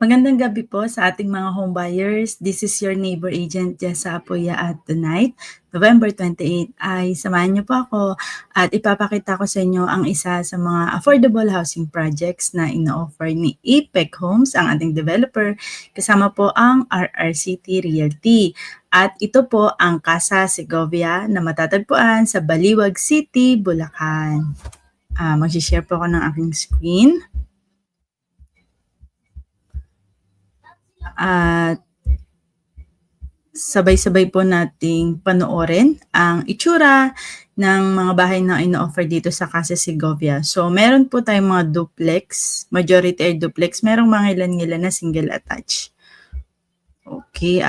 Magandang gabi po sa ating mga home buyers. This is your neighbor agent Jessa Apoya at tonight, November 28, ay samahan niyo po ako at ipapakita ko sa inyo ang isa sa mga affordable housing projects na ino-offer ni Apex Homes, ang ating developer, kasama po ang RRCT Realty. At ito po ang Casa Segovia na matatagpuan sa Baliwag City, Bulacan. Mag-share po ako ng aking screen. At sabay-sabay po nating panoorin ang itsura ng mga bahay na ino-offer dito sa Casa Segovia. So, meron po tayong mga duplex, majority ay duplex. Merong mga ilan-ilan na single attached. Okay,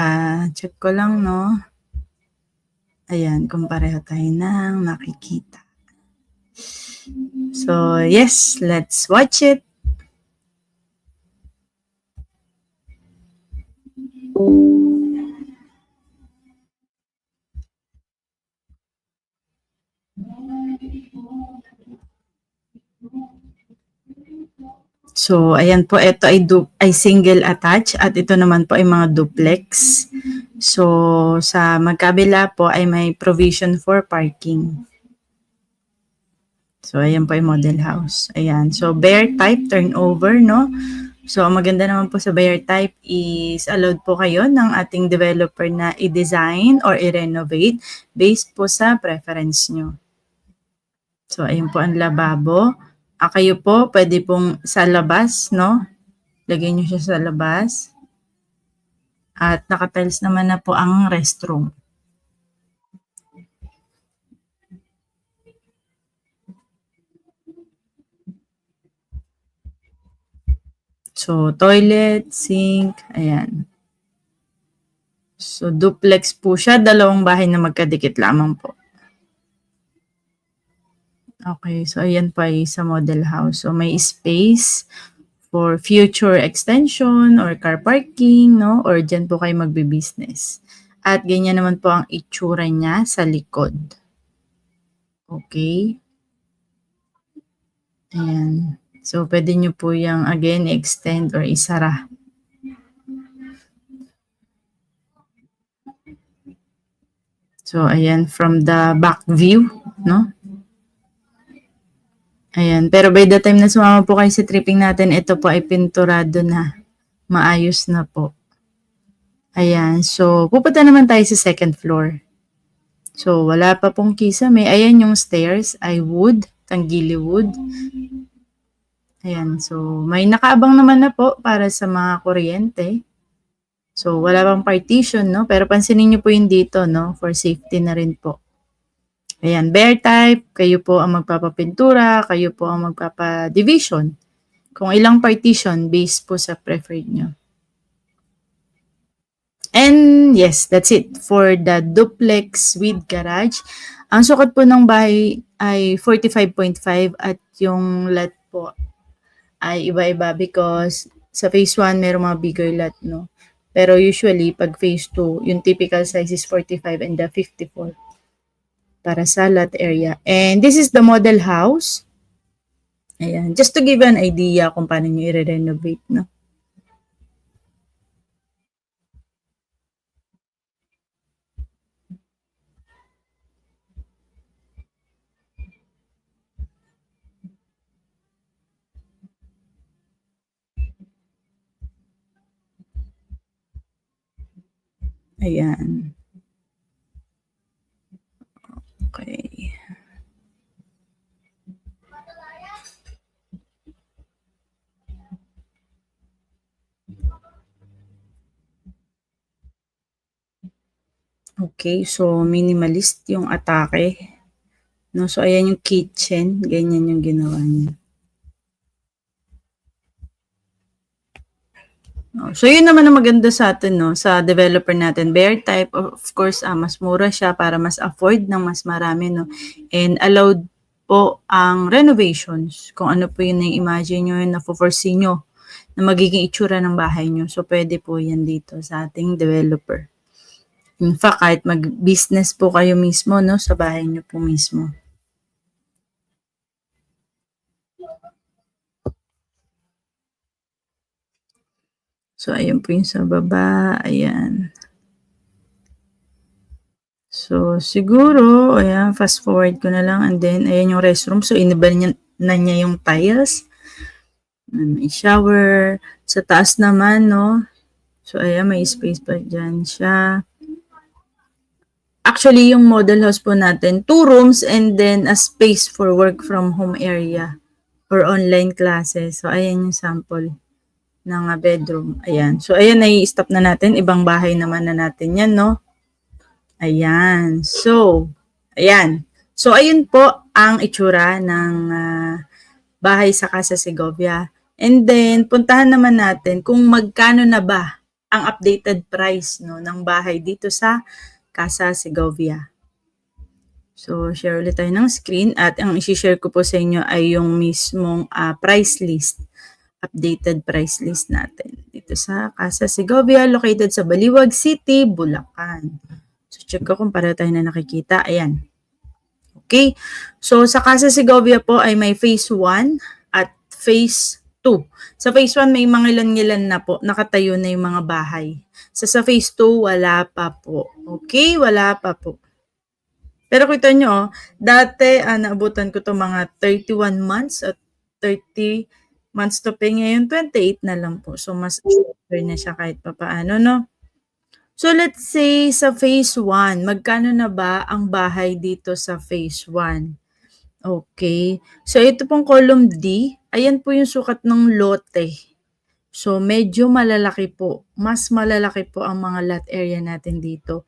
check ko lang, no? Ayan, kung pareho tayo nang nakikita. So, yes, let's watch it. So, ayan po, ito ay single attached at ito naman po ay mga duplex. So, sa magkabila po ay may provision for parking. So, ayan po yung model house. Ayan. So, bare type turnover, no? So, ang maganda naman po sa bare type is allowed po kayo ng ating developer na i-design or i-renovate based po sa preference nyo. So, ayun po ang lababo. Kayo po, pwede pong sa labas, no? Lagay nyo siya sa labas. At nakatiles naman na po ang restroom. So, toilet, sink, ayan. So, duplex po siya. Dalawang bahay na magkadikit lamang po. Okay, so ayan pa sa model house. So, may space for future extension or car parking, no? Or dyan po kayo magbe-business. At ganyan naman po ang itsura niya sa likod. Okay. Ayan. So, pwede nyo po yung, again, extend or isara. So, ayan, from the back view, no? Ayan. Pero by the time na sumama po kayo sa tripping natin, ito po ay pinturado na. Maayos na po. Ayan. So, pupunta naman tayo sa second floor. So, wala pa pong kisame. Ayan yung stairs ay wood, tanggili wood. Ayan. So, may nakaabang naman na po para sa mga kuryente. So, wala pang partition, no? Pero pansinin nyo po yung dito, no? For safety na rin po. Ayan, bare type, kayo po ang magpapapintura, kayo po ang magpapa-division. Kung ilang partition, based po sa preferred nyo. And yes, that's it for the duplex with garage. Ang sukat po ng bahay ay 45.5 at yung lot po ay iba-iba because sa phase 1 mayroong mga bigger lot, no? Pero usually, pag phase 2, yung typical size is 45 and the 54 para sa lot area. And this is the model house. Ayan. Just to give an idea kung paano nyo i-renovate, no? Ayan. Okay. Okay, so minimalist yung atake. No, so ayan yung kitchen, ganyan yung ginawa niya. No, so yun naman ang maganda sa atin, no, sa developer natin. Bare type, of course, mas mura siya para mas afford ng mas marami, no. And allowed po ang renovations. Kung ano po yung na-imagine nyo, yung na-foresee nyo na magiging itsura ng bahay nyo. So pwede po yan dito sa ating developer. In fact, kahit mag-business po kayo mismo, no, sa bahay nyo po mismo. So, ayan po yung sa baba, ayan. So, siguro, ayan, fast forward ko na lang and then, ayan yung restroom. So, iniba na niya yung tiles. May shower. Sa taas naman, no? So, ayan, may space pa dyan siya. Actually, yung model house po natin, 2 rooms and then a space for work from home area or online classes. So, ayan yung sample ng bedroom. Ayan. So, ayan, nai-stop na natin. Ibang bahay naman na natin yan, no? Ayan. So, ayan. So, ayun po ang itsura ng bahay sa Casa Segovia. And then, puntahan naman natin kung magkano na ba ang updated price no, ng bahay dito sa Casa Segovia. So, share ulit tayo ng screen at ang isi-share ko po sa inyo ay yung mismong price list. Updated price list natin dito sa Casa Segovia located sa Baliwag City, Bulacan. So, check ko kung para tayo na nakikita. Ayan. Okay. So, sa Casa Segovia po ay may phase 1 at phase 2. Sa phase 1 may mga ilan-ilan na po. Nakatayo na yung mga bahay. Sa phase 2, wala pa po. Okay? Wala pa po. Pero kita nyo, dati naabutan ko to mga 31 months at 30 months to pay. Ngayon, 28 na lang po. So, mas shorter na siya kahit papaano, no? So, let's say sa phase 1, magkano na ba ang bahay dito sa phase 1? Okay. So, ito pong column D, ayan po yung sukat ng lote. So, medyo malalaki po. Mas malalaki po ang mga lot area natin dito.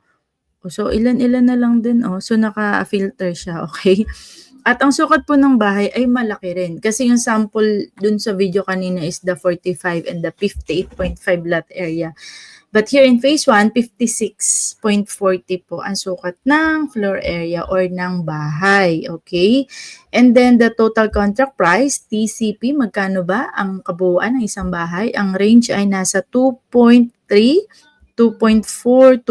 So, ilan-ilan na lang din, oh. So, naka-filter siya, okay? At ang sukat po ng bahay ay malaki rin. Kasi yung sample dun sa video kanina is the 45 and the 58.5 lot area. But here in phase 1, 56.40 po ang sukat ng floor area or ng bahay, okay? And then the total contract price, TCP, magkano ba ang kabuuan ng isang bahay? Ang range ay nasa 2.3, 2.4, 2.5.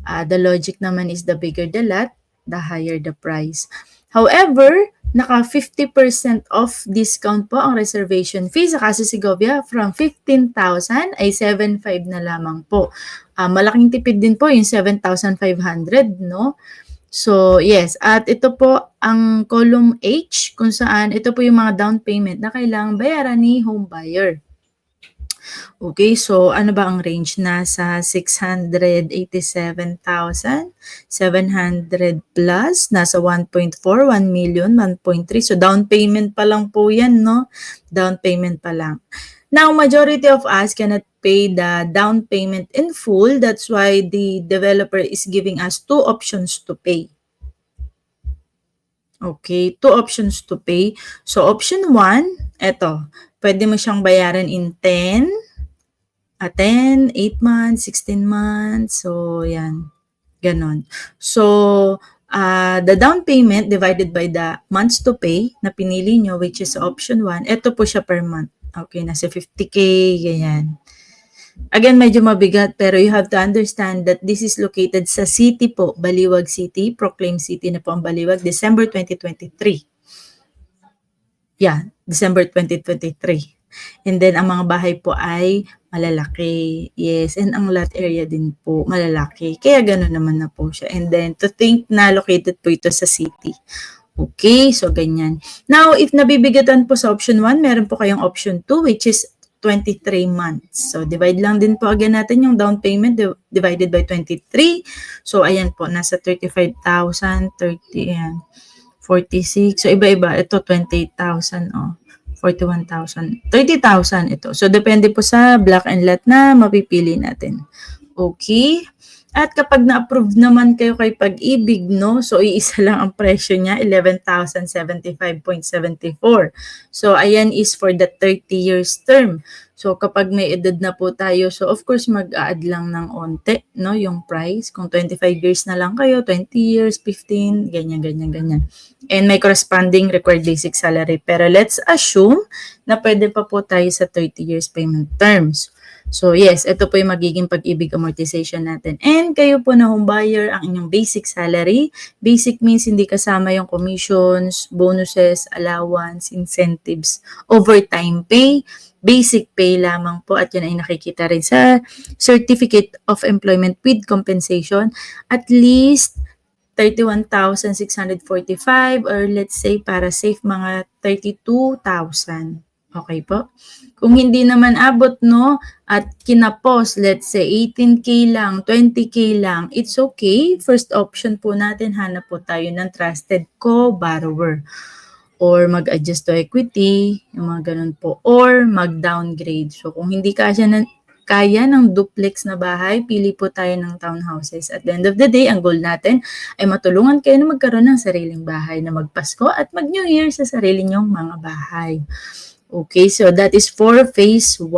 The logic naman is the bigger the lot, the higher the price. However, naka 50% off discount po ang reservation fee sa Casa Segovia from 15,000 ay 7,500 na lamang po. Malaking tipid din po yung 7,500, no? So, yes. At ito po ang column H kung saan ito po yung mga down payment na kailangang bayaran ni home buyer. Okay, so ano ba ang range? Nasa 687,700 plus, nasa 1.4, 1 million, 1.3. So down payment pa lang po yan, no? Down payment pa lang. Now, majority of us cannot pay the down payment in full. That's why the developer is giving us 2 options to pay. Okay, 2 options to pay. So option 1, eto, pwede mo siyang bayaran in 10, 8 months, 16 months. So, yan. Ganon. So, the down payment divided by the months to pay na pinili nyo, which is option 1, ito po siya per month. Okay, nasa 50K, ganyan. Again, medyo mabigat, pero you have to understand that this is located sa city po, Baliwag City, proclaimed city na po ang Baliwag, December 2023. Yeah, December 2023. And then, ang mga bahay po ay malalaki. Yes, and ang lot area din po malalaki. Kaya gano'n naman na po siya. And then, to think na located po ito sa city. Okay, so ganyan. Now, if nabibigatan po sa option 1, meron po kayong option 2, which is 23 months. So, divide lang din po again natin yung down payment divided by 23. So, ayan po, nasa 35,000, 30, ayan, 46. So, iba-iba. Ito, 28,000, oh. 41,000. 30,000 ito. So, depende po sa block and lot na mapipili natin. Okay? At kapag na-approve naman kayo kay Pag-ibig, no? So, iisa lang ang presyo niya, 11,075.74. So, ayan is for the 30 years term. So, kapag may edad na po tayo, so of course, mag-a-add lang ng onte, no? Yung price. Kung 25 years na lang kayo, 20 years, 15, ganyan, ganyan, ganyan. And may corresponding required basic salary. Pero let's assume na pwede pa po tayo sa 30 years payment terms. So yes, ito po yung magiging Pag-ibig amortization natin. And kayo po na home buyer, ang inyong basic salary. Basic means hindi kasama yung commissions, bonuses, allowance, incentives, overtime pay. basic pay lamang po at yun ay nakikita rin sa Certificate of Employment with Compensation. At least 31,645 or let's say para safe mga 32,000. Okay po? Kung hindi naman abot, no, at kinapos, let's say 18K lang, 20K lang, it's okay. First option po natin, hanap po tayo ng trusted co-borrower or mag-adjust to equity, yung mga ganun po, or mag-downgrade. So kung hindi kaya ng duplex na bahay, pili po tayo ng townhouses. At the end of the day, ang goal natin ay matulungan kayo na magkaroon ng sariling bahay, na magpasko at mag-New Year sa sarili nyong mga bahay. Okay, so that is for phase 1.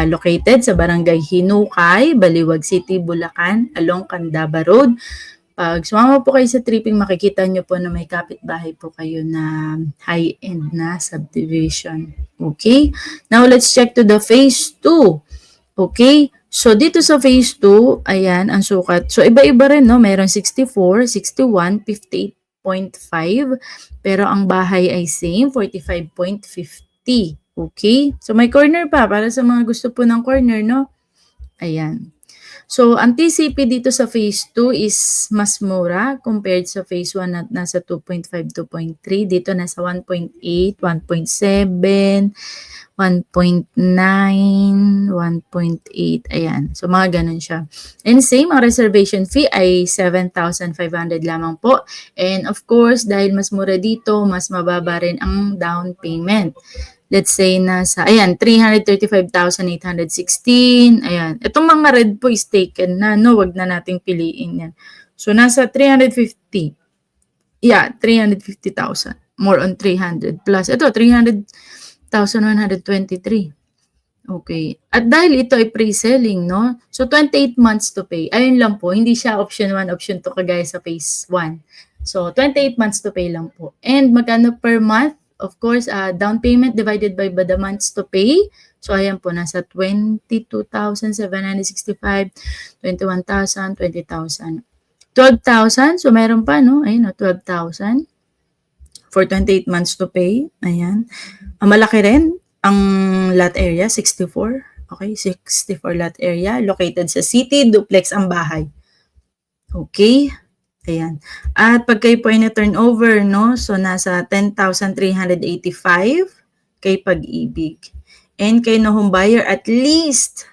Located sa Barangay Hinukay, Baliwag City, Bulacan, along Candaba Road. Pag sumama po kayo sa tripping, makikita nyo po na may kapitbahay po kayo na high-end na subdivision. Okay, now let's check to the phase 2. Okay, so dito sa phase 2, ayan, ang sukat. So iba-iba rin, no? Meron 64, 61, 58.5, pero ang bahay ay same, 45.50. Okay, so may corner pa para sa mga gusto po ng corner, no? Ayan. So, ang TCP dito sa phase 2 is mas mura compared sa phase 1 na nasa 2.5, 2.3. Dito nasa 1.8, 1.7, 1.9, 1.8. Ayan. So, mga ganun siya. And same, ang reservation fee ay 7,500 lamang po. And of course, dahil mas mura dito, mas mababa rin ang down payment. Let's say nasa, ayan, 335,816. Ayan. Itong mga red po is taken na, no? Wag na nating piliin yan. So, nasa 350. Yeah, 350,000. More on 300 plus. Ito, 300,123. Okay. At dahil ito ay pre-selling, no? So, 28 months to pay. Ayun lang po. Hindi siya option 1, option 2 kagaya sa phase 1. So, 28 months to pay lang po. And magkano per month? Of course, down payment divided by the months to pay. So, ayan po, nasa 22,765, 21,000, 20,000. 12,000. So, meron pa, no? Ayun, no? 12,000 for 28 months to pay. Ayan. Malaki rin ang lot area, 64. Okay, 64 lot area. Located sa city, duplex ang bahay. Okay. Ayan. At pag kayo po ay na-turnover, no? So, nasa 10,385 kay Pag-ibig. And kay na home buyer, at least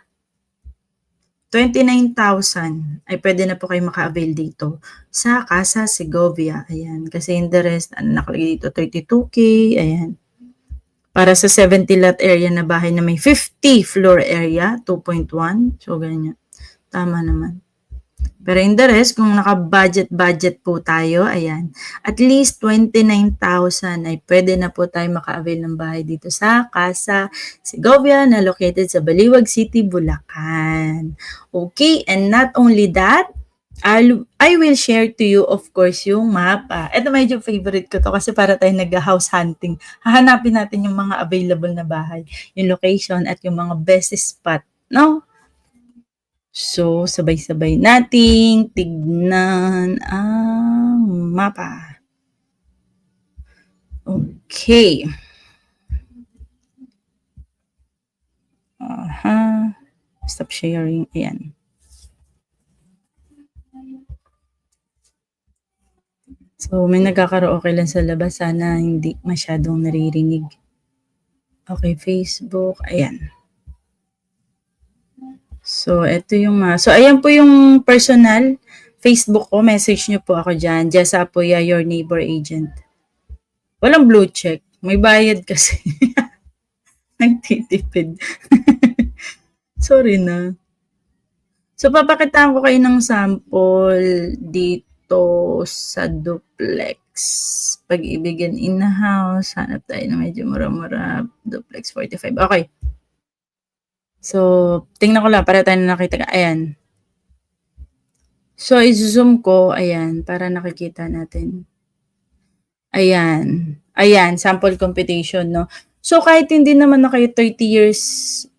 29,000 ay pwede na po kayo maka-avail dito sa Casa Segovia. Ayan. Kasi in the rest, nakalagay dito 32K. Ayan. Para sa 70 lot area na bahay na may 50 floor area, 2.1. So, ganyan. Tama naman. Pero in the rest, kung naka-budget po tayo, ayan, at least 29,000 ay pwede na po tayo maka-avail ng bahay dito sa Casa Segovia na located sa Baliwag City, Bulacan. Okay, and not only that, I will share to you, of course, yung mapa. Ito medyo favorite ko to kasi para tayo nag-house hunting. Hahanapin natin yung mga available na bahay, yung location at yung mga best spot, no? So, sabay-sabay nating tignan ang mapa. Okay. Stop sharing. Ayan. So, may nagkakaraoke lang sa labas. Sana hindi masyadong naririnig. Okay, Facebook. Ayan. So, ito yung so, ayan po yung personal Facebook ko. Message nyo po ako dyan. Jessa Apoya, your neighbor agent. Walang blue check. May bayad kasi. Nagtitipid. Sorry na. So, papakitaan ko kayo ng sample dito sa duplex. Pag-ibigan in the house. Hanap tayo na medyo mura-mura. Duplex 45. Okay. So, tingnan ko lang para tayo nakita. Ayan. So, i-zoom ko. Ayan. Para nakikita natin. Ayan. Ayan. Sample computation, no? So, kahit hindi naman na kayo 30 years,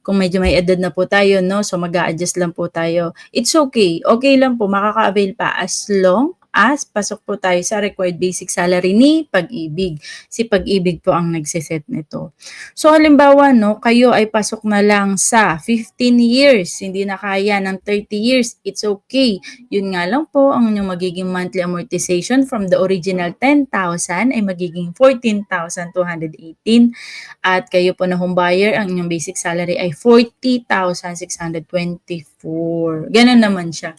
kung medyo may edad na po tayo, no? So, mag-a-adjust lang po tayo. It's okay. Okay lang po. Makaka-avail pa as long as pasok po tayo sa required basic salary ni Pag-ibig. Si Pag-ibig po ang nagse-set nito. So halimbawa, no, kayo ay pasok na lang sa 15 years, hindi na kaya ng 30 years, it's okay. Yun nga lang po, ang inyong magiging monthly amortization from the original 10,000 ay magiging 14,218 at kayo po na home buyer, ang inyong basic salary ay 40,624. Ganun naman siya.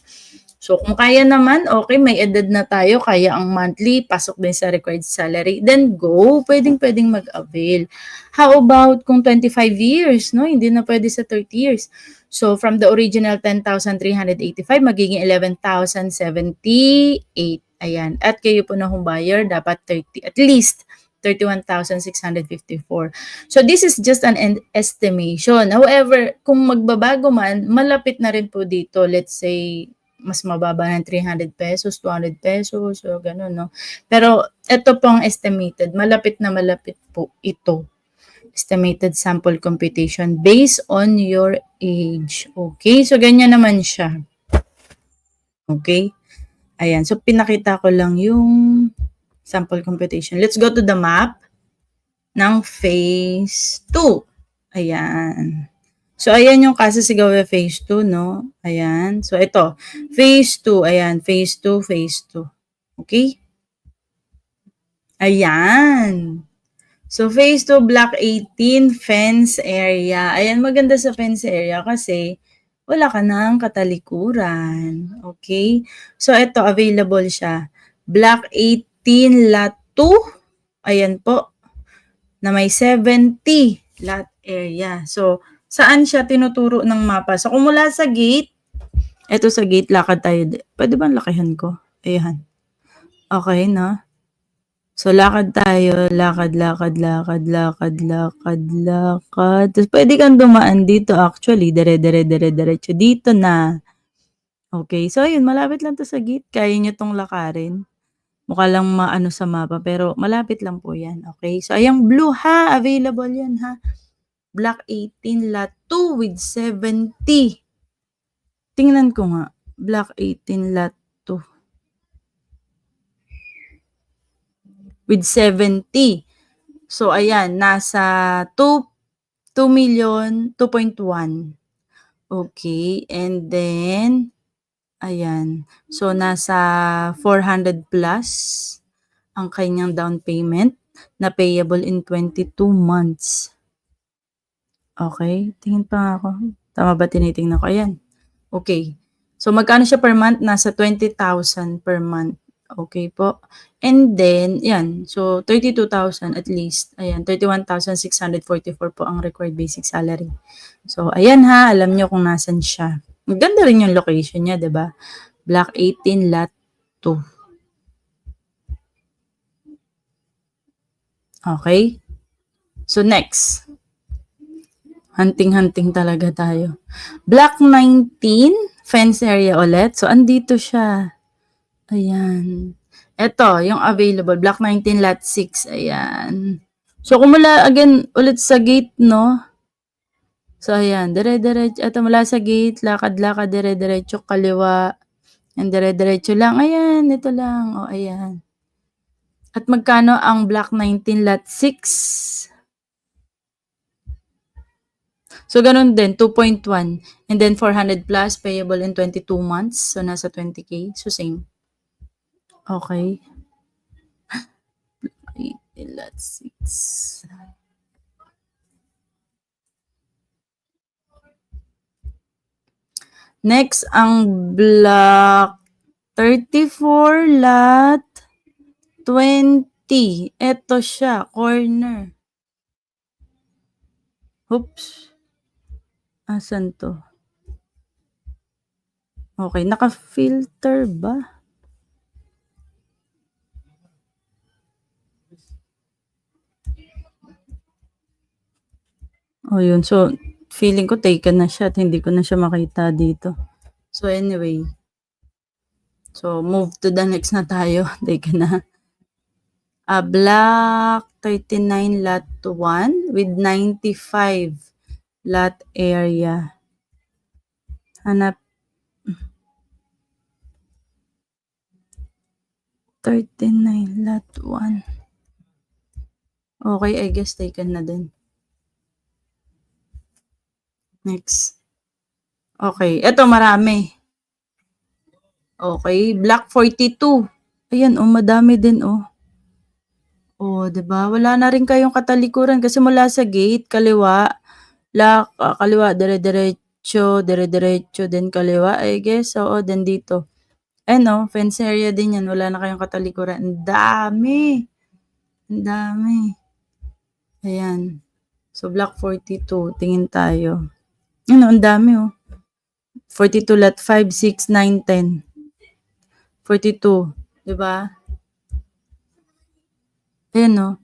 So, kung kaya naman, okay, may edad na tayo, kaya ang monthly, pasok din sa required salary, then go, pwedeng mag-avail. How about kung 25 years, no? Hindi na pwede sa 30 years. So, from the original 10,385, magiging 11,078. Ayan. At kayo po na home buyer, dapat 30, at least 31,654. So, this is just an estimation. However, kung magbabago man, malapit na rin po dito. Let's say, mas mababa ng 300 pesos, 200 pesos, so gano'n, no? Pero ito pong estimated, malapit na malapit po ito. Estimated sample computation based on your age. Okay, so ganyan naman siya. Okay, ayan. So pinakita ko lang yung sample computation. Let's go to the map ng phase 2. Ayan. So, ayan yung kaso Sigawa phase 2, no? Ayan. So, ito. Phase 2. Ayan. Phase 2, phase 2. Okay? Ayan. So, phase 2, block 18, fence area. Ayan, maganda sa fence area kasi wala ka nang katalikuran. Okay? So, ito, available siya. Block 18, lot 2. Ayan po. Na may 70 lot area. So, saan siya tinuturo ng mapa? So, kung mula sa gate, eto sa gate, lakad tayo. Pwede ba lakihan ko? Ayan. Okay, no? So, lakad tayo. Lakad. Tapos, pwede kang dumaan dito actually. Diretso. Dito na. Okay. So, ayun. Malapit lang to sa gate. Kaya nyo tong lakarin. Mukha lang maano sa mapa. Pero, malapit lang po yan. Okay. So, ayang blue ha. Available yan ha. Block 18, lot 2 with 70. Tingnan ko nga. Block 18, lot 2. With 70. So, ayan. Nasa 2,000,000, 2.1. Okay. And then, ayan. So, nasa 400 plus ang kanyang down payment na payable in 22 months. Okay. Tingin pa ako. Tama ba tinitingnan ko? Ayan. Okay. So, magkano siya per month? Nasa 20,000 per month. Okay po. And then, yan. So, 32,000 at least. Ayan, 31,644 po ang required basic salary. So, ayan ha. Alam nyo kung nasan siya. Maganda rin yung location niya, diba? Block 18, lot 2. Okay? So, next. Hunting talaga tayo. Block 19, fence area ulit. So, andito siya. Ayan. Ito, yung available. Block 19, lot 6. Ayan. So, kung mula, again, ulit sa gate, no? So, ayan. Dire-diretso. Ito, mula sa gate, lakad-lakad, dire-diretso, kaliwa. And dire-diretso lang. Ayan, ito lang. O, ayan. At magkano ang block 19, lot 6? So, ganun din, 2.1. And then, 400 plus, payable in 22 months. So, nasa 20K. So, same. Okay. Lot 6. Next, ang block 34, lot 20. Ito siya, corner. Oops. Asan to? Okay, naka-filter ba? Oh, yun. So, feeling ko taken na siya at hindi ko na siya makita dito. So, anyway. So, move to the next na tayo. Taken na. Block 39, lot 1 with 95 lot area. Hanap. 39, lot 1. Okay, I guess taken na din. Next. Okay, eto marami. Okay, block 42. Ayan, madami din, Oh, 'di ba? Wala na rin kayong katalikuran kasi mula sa gate, kaliwa, kaliwa, dire-diretso, then kaliwa, I guess. Oo, then dito. Ayan, fence area din yan. Wala na kayong katalikuran. Ang dami. Ang dami. Ayan. So, block 42. Tingin tayo. Ang dami, 42 lot 5, 6, 9, 10. 42. 'Di ba? Ayan,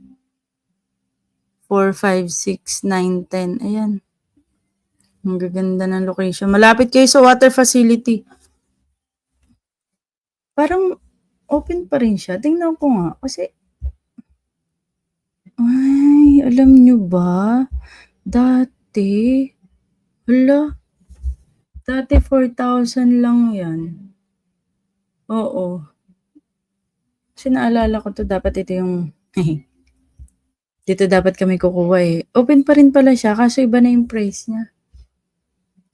4, 5, 6, 9, 10. Ayan. Ang gaganda ng location. Malapit kayo sa water facility. Parang open pa rin siya. Tingnan ko nga. Kasi, ay, alam nyo ba? Dati 4,000 lang yan. Oo. Kasi naalala ko to, dapat ito yung, dito dapat kami kukuha Open pa rin pala siya, kaso iba na yung price niya.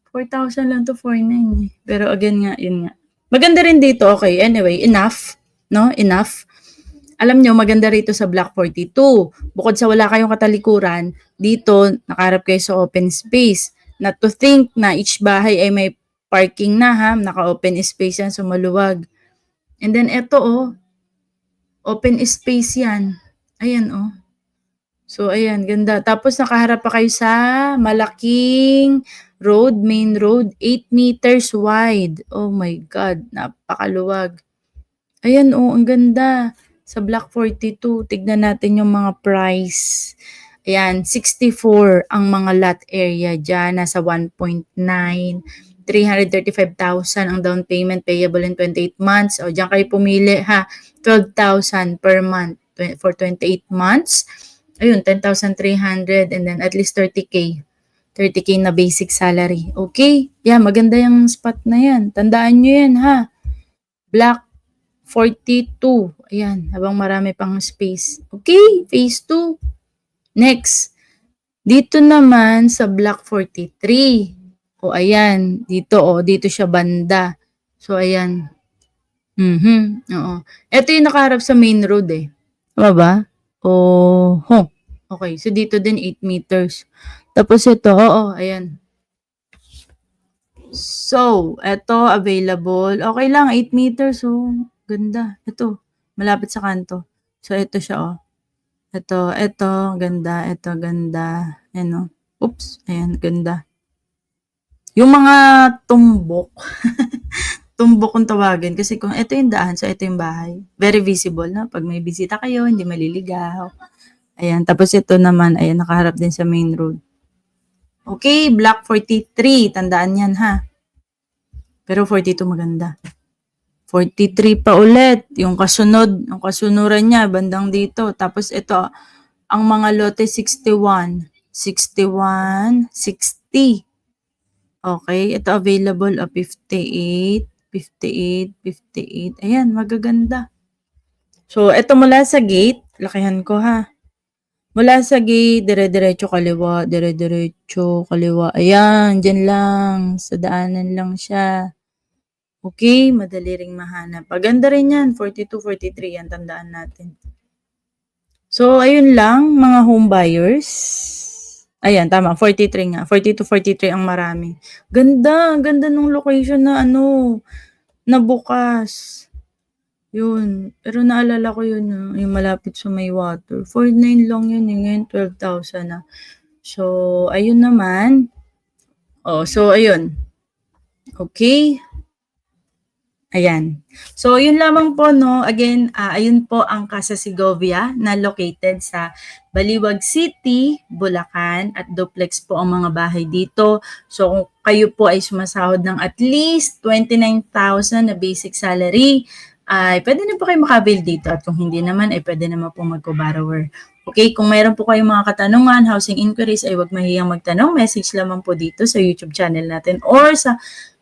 4,000 lang to 4,900 Pero again nga, yun nga. Maganda rin dito, okay. Anyway, enough. No? Enough. Alam nyo, maganda rito sa Block 42. Bukod sa wala kayong katalikuran, dito, nakaharap kayo sa open space. Not to think na each bahay ay may parking na, naka-open space yan, so maluwag. And then, eto, open space yan. Ayan, So, ayan, ganda. Tapos, nakaharap pa kayo sa malaking road, main road, 8 meters wide. Oh my God, napakaluwag. Ayan, ang ganda. Sa Block 42, tignan natin yung mga price. Ayan, 64 ang mga lot area dyan. Nasa 1.9. 335,000 ang down payment payable in 28 months. O, dyan kayo pumili, 12,000 per month for 28 months. Ayun, 10,300 and then at least 30K. 30K na basic salary. Okay? Yeah, maganda yung spot na yan. Tandaan nyo yan, Block 42. Ayan, habang marami pang space. Okay, phase 2. Next. Dito naman sa block 43. Ayan, dito dito siya banda. So ayan. Oo. Ito yung nakaharap sa main road Tama ba? Okay, so dito din 8 meters. Tapos ito, ayan. So, ito available. Okay lang, 8 meters, ganda. Ito, malapit sa kanto. So, ito siya, Ito, ganda. Ito, ganda. Ayan, Oops, ayan, ganda. Yung mga tumbok, tumbok kung tawagin. Kasi kung ito yung daan, so ito yung bahay. Very visible, na pag may bisita kayo, hindi maliligaw. Ayan, tapos ito naman, ayan, nakaharap din sa main road. Okay, block 43. Tandaan yan, Pero 42 maganda. 43 pa ulit. Yung kasunuran niya, bandang dito. Tapos ito, ang mga lote 61, 60. Okay, ito available 58. Ayan, magaganda. So, ito mula sa gate, lakihan ko Mula sa gate, dire-diretso kaliwa, Ayan, dyan lang, sa daanan lang siya. Okay, madali ring mahanap. Paganda rin yan, 42, 43, yan, tandaan natin. So, ayun lang, mga home buyers. Ayan, tama, 43 nga. 42, 43 ang marami. Ganda nung location na na bukas. Yun. Pero naalala ko yun, yung malapit sa may water. 4,900 lang yun, ngayon 12,000 na. So, ayun naman. So, ayun. Okay. Ayan. So, yun lamang po, Again, ayun po ang Casa Segovia na located sa Baliwag City, Bulacan, at duplex po ang mga bahay dito. So, kung kayo po ay sumasahod ng at least 29,000 na basic salary, ay pwede na po kayo makabil dito. At kung hindi naman, ay pwede naman po mag-co-borrower. Okay, kung mayroon po kayong mga katanungan, housing inquiries, ay huwag mahiyang magtanong. Message lamang po dito sa YouTube channel natin or sa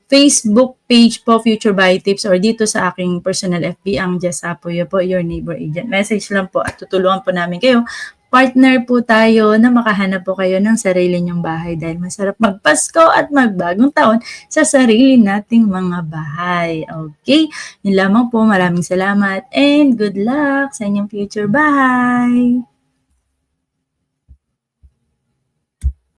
Facebook page po, Future Buy Tips, or dito sa aking personal FB, ang Jess Apoyo po, your neighbor agent. Message lang po at tutulungan po namin kayo. Partner po tayo na makahanap po kayo ng sarili nyong bahay dahil masarap magpasko at magbagong taon sa sarili nating mga bahay. Okay? Yun lamang po. Maraming salamat and good luck sa inyong future bahay.